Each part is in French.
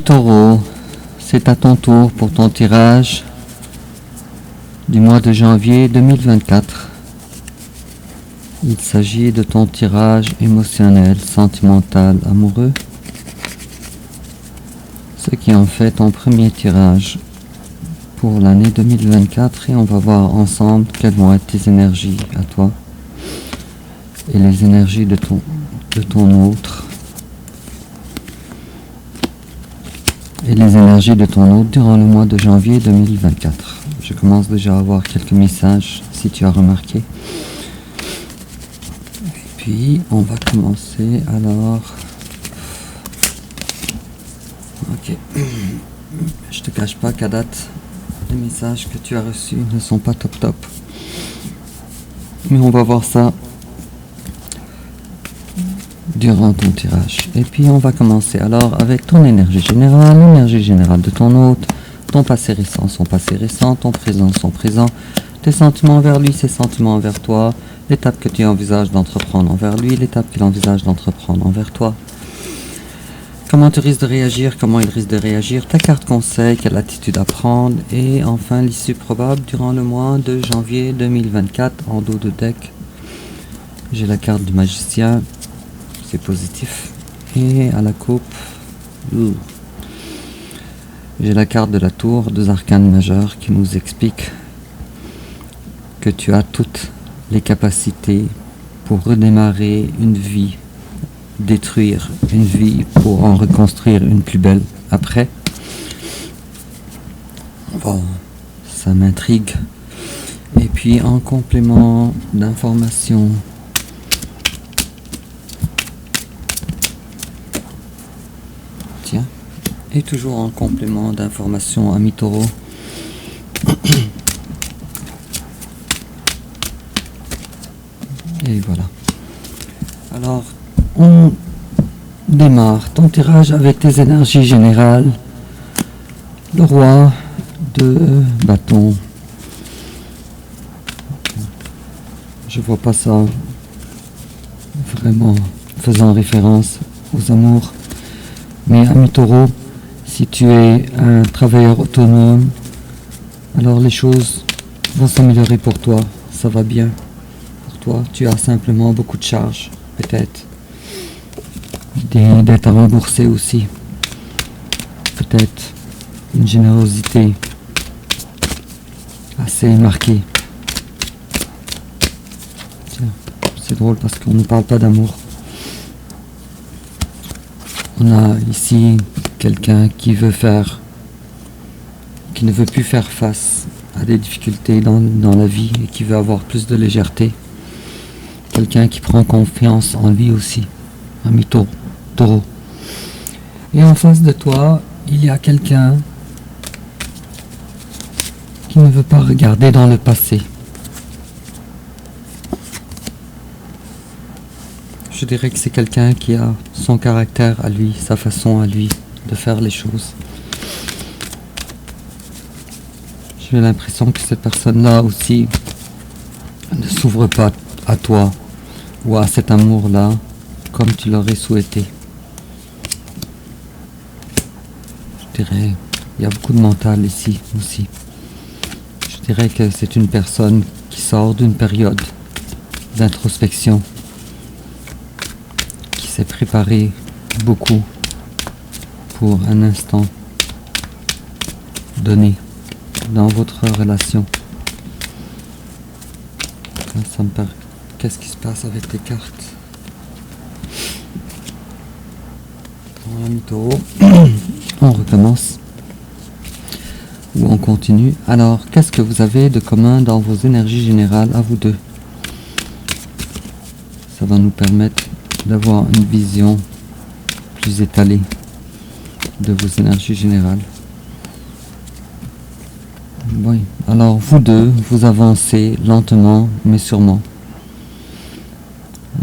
Ami Taureau, c'est à ton tour pour ton tirage du mois de janvier 2024. Il s'agit de ton tirage émotionnel, sentimental, amoureux. Ce qui en fait ton premier tirage pour l'année 2024 et on va voir ensemble quelles vont être tes énergies à toi et les énergies de ton autre. Et les énergies de ton autre durant le mois de janvier 2024. Je commence déjà à avoir quelques messages si tu as remarqué. Et puis on va commencer alors. Ok. Je te cache pas qu'à date, les messages que tu as reçus ne sont pas top. Mais on va voir ça durant ton tirage. Et puis on va commencer alors avec ton énergie générale, l'énergie générale de ton hôte, ton passé récent, son passé récent, ton présent, son présent, tes sentiments envers lui, ses sentiments envers toi, l'étape que tu envisages d'entreprendre envers lui, l'étape qu'il envisage d'entreprendre envers toi. Comment tu risques de réagir, comment il risque de réagir, ta carte conseil, quelle attitude à prendre, et enfin l'issue probable durant le mois de janvier 2024 en dos de deck. J'ai la carte du magicien, c'est positif, et à la coupe, j'ai la carte de la tour, 2 arcanes majeures qui nous expliquent que tu as toutes les capacités pour redémarrer une vie, détruire une vie pour en reconstruire une plus belle après. Bon, ça m'intrigue. Et puis en complément d'information, tiens, et toujours en complément d'information, ami Taureau, et voilà. Alors on démarre ton tirage avec tes énergies générales. Le roi de bâton. Je vois pas ça vraiment faisant référence aux amours. Mais ami Taureau, si tu es un travailleur autonome, alors les choses vont s'améliorer pour toi. Ça va bien pour toi. Tu as simplement beaucoup de charges, peut-être. Des dettes à rembourser aussi. Peut-être une générosité assez marquée. Tiens, c'est drôle parce qu'on ne parle pas d'amour. On a ici quelqu'un qui ne veut plus faire face à des difficultés dans la vie et qui veut avoir plus de légèreté. Quelqu'un qui prend confiance en lui aussi. Ami Taureau. Et en face de toi, il y a quelqu'un qui ne veut pas regarder dans le passé. Je dirais que c'est quelqu'un qui a son caractère à lui, sa façon à lui de faire les choses. J'ai l'impression que cette personne-là aussi ne s'ouvre pas à toi ou à cet amour-là comme tu l'aurais souhaité. Je dirais, il y a beaucoup de mental ici aussi. Je dirais que c'est une personne qui sort d'une période d'introspection, qui s'est préparée beaucoup pour un instant donné dans votre relation. Là, ça me paraît. Qu'est-ce qui se passe avec les cartes? Bon, ami Taureau, on recommence. Ou on continue. Alors, qu'est-ce que vous avez de commun dans vos énergies générales à vous deux? Ça va nous permettre d'avoir une vision plus étalée de vos énergies générales. Oui, alors vous deux, vous avancez lentement mais sûrement.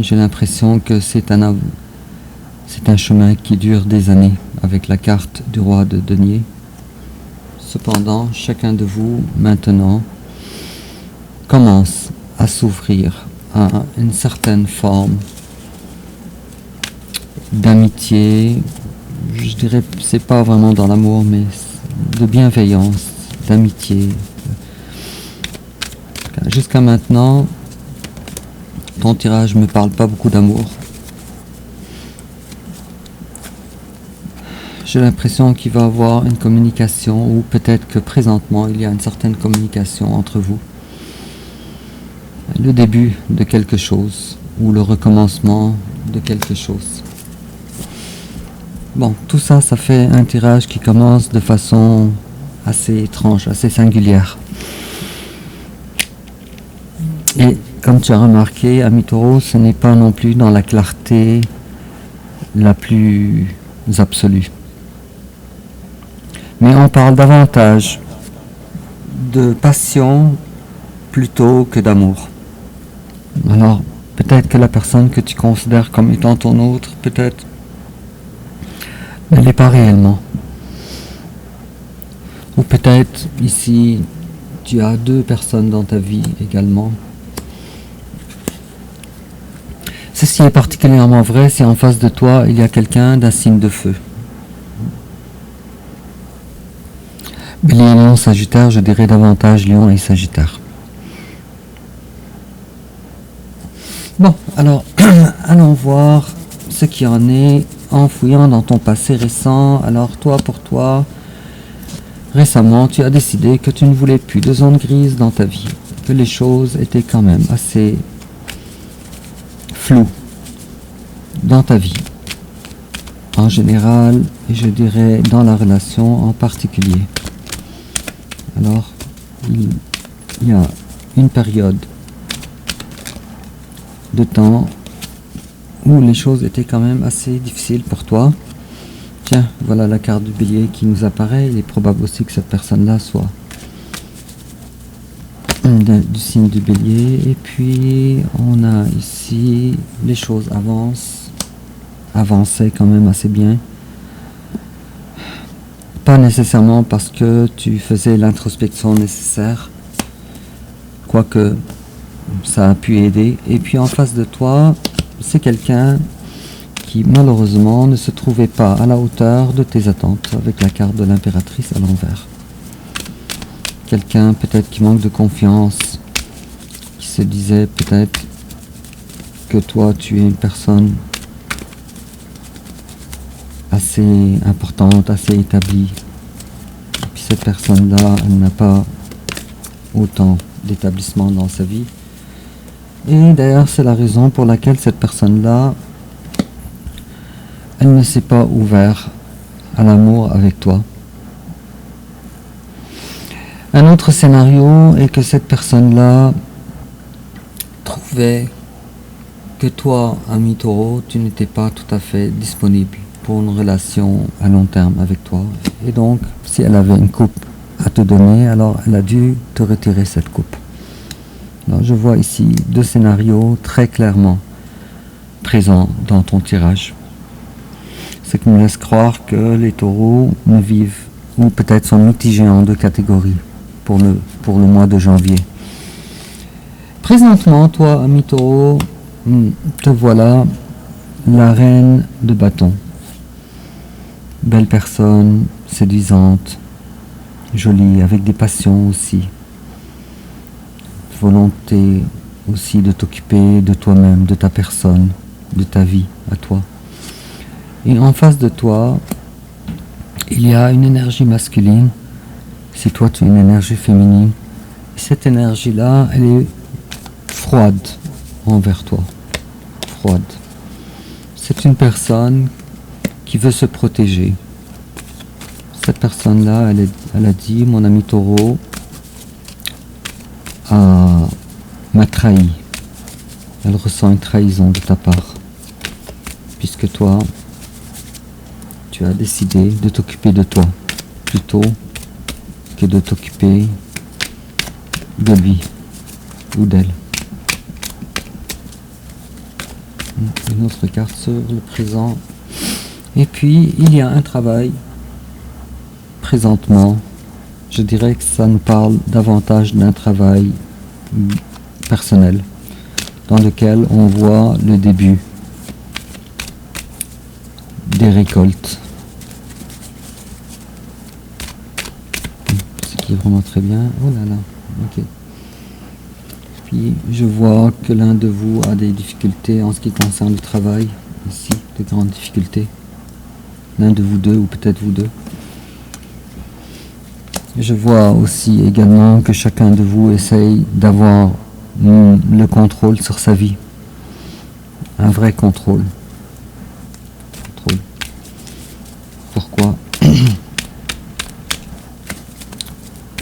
J'ai l'impression que c'est un chemin qui dure des années avec la carte du roi de denier. Cependant, chacun de vous, maintenant, commence à s'ouvrir à une certaine forme d'amitié, je dirais, c'est pas vraiment dans l'amour, mais de bienveillance, d'amitié. Jusqu'à maintenant, ton tirage me parle pas beaucoup d'amour. J'ai l'impression qu'il va y avoir une communication, ou peut-être que présentement il y a une certaine communication entre vous. Le début de quelque chose, ou le recommencement de quelque chose. Bon, tout ça, ça fait un tirage qui commence de façon assez étrange, assez singulière. Et comme tu as remarqué, ami Taureau, ce n'est pas non plus dans la clarté la plus absolue. Mais on parle davantage de passion plutôt que d'amour. Alors, peut-être que la personne que tu considères comme étant ton autre, peut-être, ne l'est pas réellement. Ou peut-être, ici, tu as deux personnes dans ta vie également. Ceci est particulièrement vrai si en face de toi, il y a quelqu'un d'un signe de feu. Bélier, Lion, Sagittaire, je dirais davantage Lion et Sagittaire. Bon, alors, allons voir ce qui en est en fouillant dans ton passé récent. Alors, toi, pour toi, récemment, tu as décidé que tu ne voulais plus de zone grise dans ta vie, que les choses étaient quand même assez floues dans ta vie, en général, et je dirais dans la relation en particulier. Alors, il y a une période de temps où les choses étaient quand même assez difficiles pour toi. Tiens, voilà la carte du bélier qui nous apparaît. Il est probable aussi que cette personne-là soit du signe du bélier. Et puis, on a ici, les choses avançaient quand même assez bien. Pas nécessairement parce que tu faisais l'introspection nécessaire, quoique ça a pu aider. Et puis en face de toi, c'est quelqu'un qui malheureusement ne se trouvait pas à la hauteur de tes attentes, avec la carte de l'impératrice à l'envers. Quelqu'un peut-être qui manque de confiance, qui se disait peut-être que toi tu es une personne assez importante, assez établie. Et puis cette personne-là, elle n'a pas autant d'établissement dans sa vie. Et d'ailleurs, c'est la raison pour laquelle cette personne-là, elle ne s'est pas ouverte à l'amour avec toi. Un autre scénario est que cette personne-là trouvait que toi, ami Taureau, tu n'étais pas tout à fait disponible pour une relation à long terme avec toi. Et donc, si elle avait une coupe à te donner, alors elle a dû te retirer cette coupe. Alors, je vois ici deux scénarios très clairement présents dans ton tirage. Ce qui me laisse croire que les taureaux ne vivent, ou peut-être sont mitigés en deux catégories pour le mois de janvier. Présentement, toi, ami taureau, te voilà la reine de bâton. Belle personne, séduisante, jolie, avec des passions aussi. Volonté aussi de t'occuper de toi-même, de ta personne, de ta vie à toi. Et en face de toi, il y a une énergie masculine. Si toi tu es une énergie féminine, cette énergie-là, elle est froide envers toi. Froide. C'est une personne qui veut se protéger. Cette personne-là, elle a dit, mon ami Taureau m'a trahi. Elle ressent une trahison de ta part. Puisque toi, tu as décidé de t'occuper de toi, plutôt que de t'occuper de lui ou d'elle. Une autre carte sur le présent. Et puis, il y a un travail, présentement, je dirais que ça nous parle davantage d'un travail personnel, dans lequel on voit le début des récoltes qui est vraiment très bien. Oh là là, ok. Puis je vois que l'un de vous a des difficultés en ce qui concerne le travail, ici, de grandes difficultés. L'un de vous deux, ou peut-être vous deux. Je vois aussi également que chacun de vous essaye d'avoir le contrôle sur sa vie. Un vrai contrôle. Pourquoi?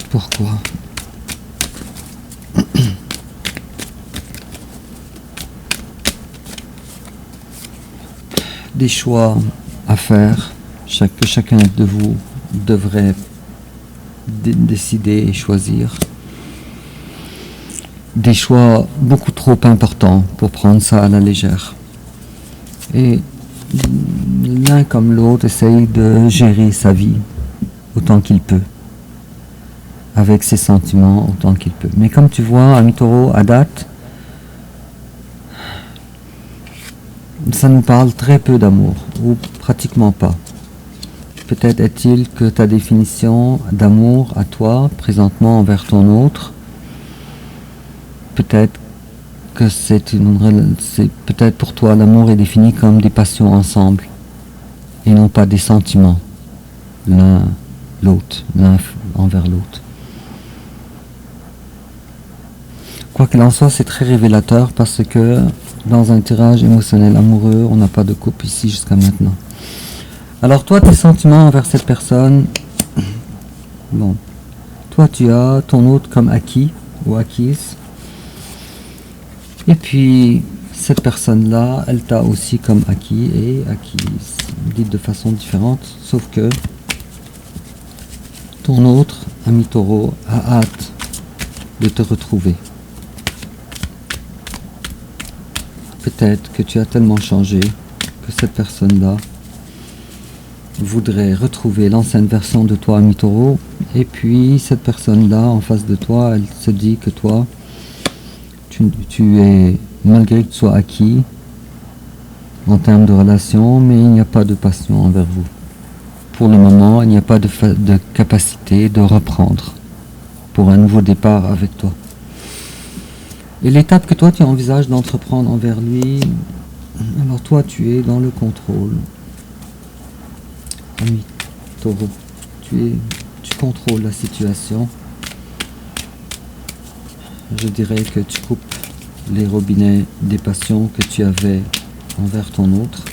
Pourquoi? Des choix à faire, que chacun de vous devrait décider et choisir. Des choix beaucoup trop importants pour prendre ça à la légère. Et l'un comme l'autre essaye de gérer sa vie autant qu'il peut, avec ses sentiments autant qu'il peut. Mais comme tu vois, Ami Taureau, à date, ça nous parle très peu d'amour, ou pratiquement pas. Peut-être est-il que ta définition d'amour à toi, présentement envers ton autre, peut-être que peut-être pour toi l'amour est défini comme des passions ensemble, et non pas des sentiments, l'un envers l'autre. Quoi qu'il en soit, c'est très révélateur parce que dans un tirage émotionnel amoureux, on n'a pas de couple ici jusqu'à maintenant. Alors toi, tes sentiments envers cette personne, bon, toi tu as ton autre comme acquis ou acquise, et puis cette personne-là, elle t'a aussi comme acquis et acquise, dites de façon différente, sauf que ton autre, Ami Taureau, a hâte de te retrouver. Peut-être que tu as tellement changé que cette personne-là voudrait retrouver l'ancienne version de toi, Ami Taureau, et puis cette personne-là, en face de toi, elle se dit que toi, tu es, malgré que tu sois acquis en termes de relation, mais il n'y a pas de passion envers vous. Pour le moment, il n'y a pas de capacité de reprendre pour un nouveau départ avec toi. Et l'étape que toi tu envisages d'entreprendre envers lui, alors toi tu es dans le contrôle. Ami Taureau, tu contrôles la situation. Je dirais que tu coupes les robinets des passions que tu avais envers ton autre.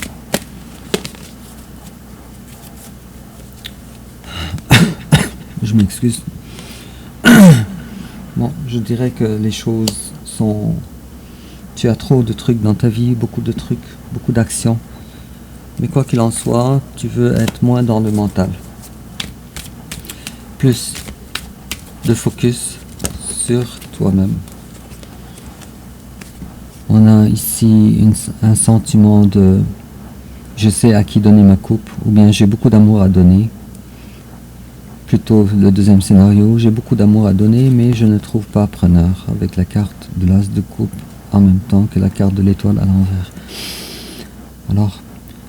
Je m'excuse. Bon, je dirais que les choses sont... Tu as trop de trucs dans ta vie, beaucoup de trucs, beaucoup d'actions. Mais quoi qu'il en soit, tu veux être moins dans le mental. Plus de focus sur toi-même. On a ici un sentiment de je sais à qui donner ma coupe, ou bien j'ai beaucoup d'amour à donner. Plutôt le deuxième scénario, j'ai beaucoup d'amour à donner, mais je ne trouve pas preneur, avec la carte de l'as de coupe en même temps que la carte de l'étoile à l'envers. Alors,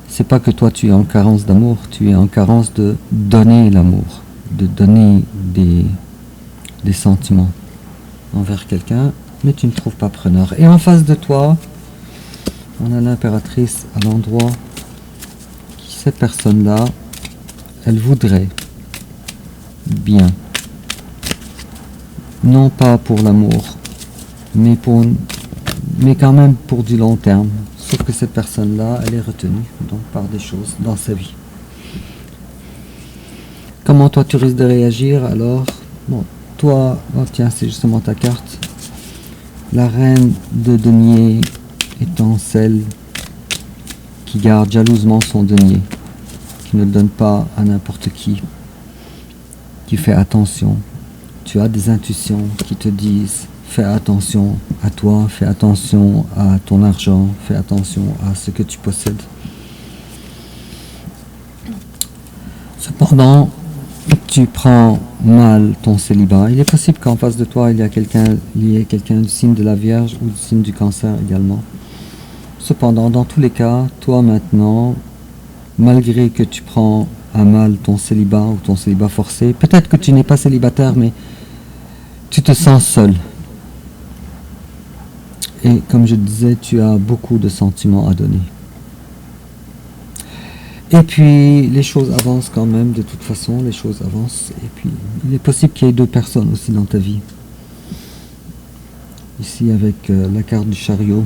c'est pas que toi tu es en carence d'amour, tu es en carence de donner l'amour, de donner des sentiments envers quelqu'un, mais tu ne trouves pas preneur. Et en face de toi, on a l'impératrice à l'endroit, cette personne-là, elle voudrait bien, non pas pour l'amour, mais quand même pour du long terme. Sauf que cette personne-là, elle est retenue donc par des choses dans sa vie. Comment toi tu risques de réagir alors? Bon, toi, oh tiens, c'est justement ta carte. La reine de denier étant celle qui garde jalousement son denier, qui ne le donne pas à n'importe qui fait attention. Tu as des intuitions qui te disent fais attention à toi, fais attention à ton argent, fais attention à ce que tu possèdes. Cependant, tu prends mal ton célibat. Il est possible qu'en face de toi, il y ait quelqu'un du signe de la Vierge ou du signe du Cancer également. Cependant, dans tous les cas, toi maintenant, malgré que tu prends à mal ton célibat ou ton célibat forcé. Peut-être que tu n'es pas célibataire, mais tu te sens seul. Et comme je disais, tu as beaucoup de sentiments à donner. Et puis, les choses avancent quand même, de toute façon, les choses avancent. Et puis, il est possible qu'il y ait 2 personnes aussi dans ta vie. Ici, avec la carte du chariot.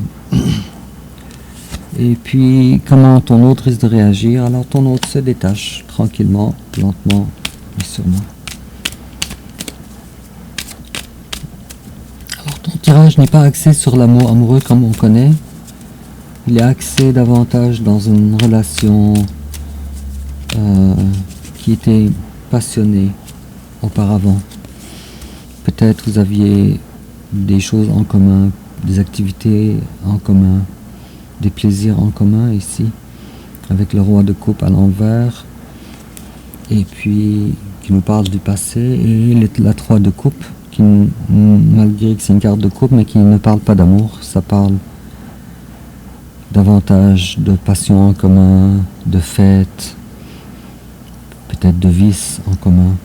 Et puis, comment ton hôte risque de réagir? Alors, ton hôte se détache tranquillement, lentement, mais sûrement. Alors, ton tirage n'est pas axé sur l'amour amoureux comme on connaît. Il est axé davantage dans une relation qui était passionnée auparavant. Peut-être vous aviez des choses en commun, des activités en commun, des plaisirs en commun ici, avec le roi de coupe à l'envers, et puis qui nous parle du passé, et la 3 de coupe, qui, malgré que c'est une carte de coupe, mais qui ne parle pas d'amour, ça parle davantage de passion en commun, de fête, peut-être de vice en commun,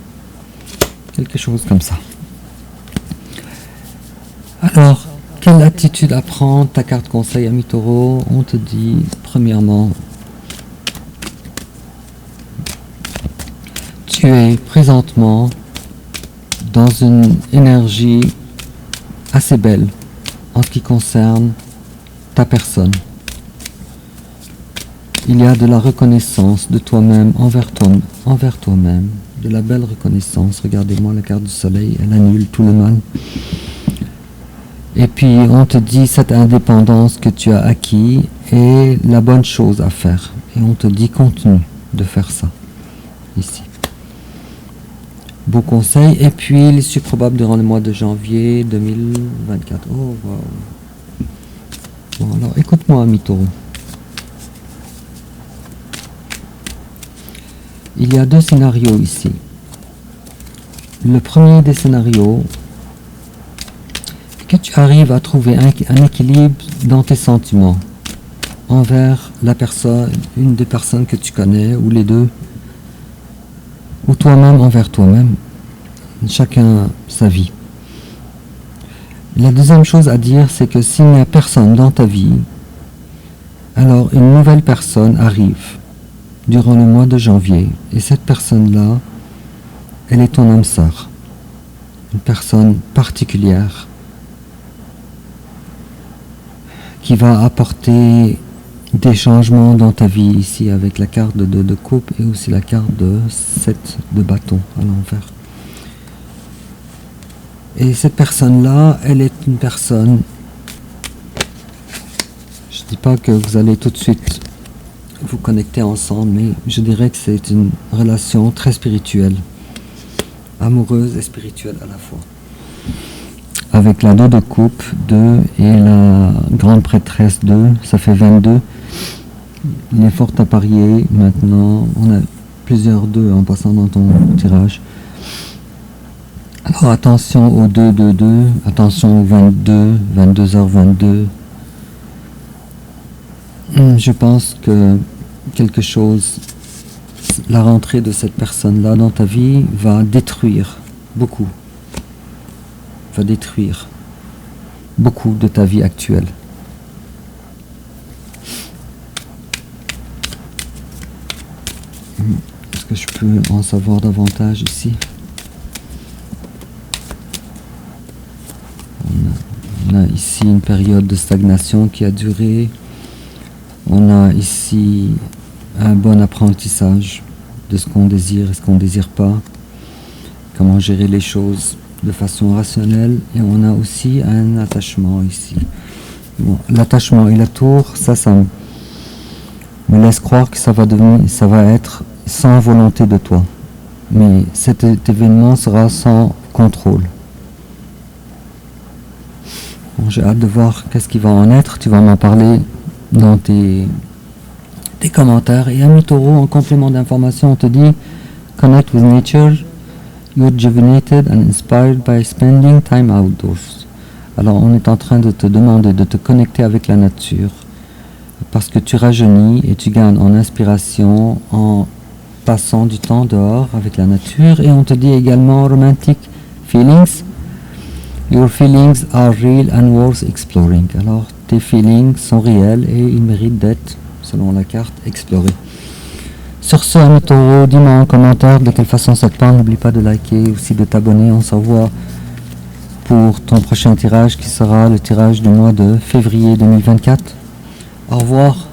quelque chose comme ça. Alors, quelle attitude à prendre? Ta carte conseil, ami Taureau, on te dit, premièrement, tu es présentement dans une énergie assez belle en ce qui concerne ta personne. Il y a de la reconnaissance de toi-même envers toi-même, de la belle reconnaissance. Regardez-moi la carte du soleil, elle annule tout le mal. Et puis on te dit cette indépendance que tu as acquis est la bonne chose à faire. Et on te dit continue de faire ça, ici. Beau conseil. Et puis l'issue probable durant le mois de janvier 2024. Oh, wow. Bon, alors écoute-moi, ami Taureau. Il y a 2 scénarios ici. Le premier des scénarios, que tu arrives à trouver un équilibre dans tes sentiments envers la personne, une des personnes que tu connais, ou les deux, ou toi-même envers toi-même, chacun sa vie. La deuxième chose à dire, c'est que s'il n'y a personne dans ta vie, alors une nouvelle personne arrive durant le mois de janvier, et cette personne-là, elle est ton âme sœur, une personne particulière qui va apporter des changements dans ta vie ici avec la carte de 2 de coupe et aussi la carte de 7 de bâton à l'envers. Et cette personne-là, elle est une personne, je ne dis pas que vous allez tout de suite vous connecter ensemble, mais je dirais que c'est une relation très spirituelle, amoureuse et spirituelle à la fois. Avec la 2 de coupe, 2, et la grande prêtresse 2, ça fait 22. Il est fort à parier. Maintenant, on a plusieurs 2 en passant dans ton tirage. Alors attention au 2, 2, 2, attention au 22, 22h22. Je pense que quelque chose, la rentrée de cette personne-là dans ta vie va détruire beaucoup. Va détruire beaucoup de ta vie actuelle. Est-ce que je peux en savoir davantage ici? On a ici une période de stagnation qui a duré. On a ici un bon apprentissage de ce qu'on désire et ce qu'on ne désire pas. Comment gérer les choses de façon rationnelle, et on a aussi un attachement ici. Bon, l'attachement et la tour, ça me laisse croire que ça va être sans volonté de toi. Mais cet événement sera sans contrôle. Bon, j'ai hâte de voir qu'est-ce qui va en être. Tu vas m'en parler dans tes commentaires. Et ami Taureau, en complément d'information, on te dit connect with nature. You're rejuvenated and inspired by spending time outdoors. Alors on est en train de te demander de te connecter avec la nature parce que tu rajeunis et tu gagnes en inspiration, en passant du temps dehors avec la nature. Et on te dit également romantic feelings. Your feelings are real and worth exploring. Alors, tes feelings sont réels et ils méritent d'être, selon la carte, explorés. Sur ce, ami taureau, dis-moi en commentaire de quelle façon ça te parle. N'oublie pas de liker, aussi de t'abonner. On se revoit pour ton prochain tirage qui sera le tirage du mois de février 2024. Au revoir.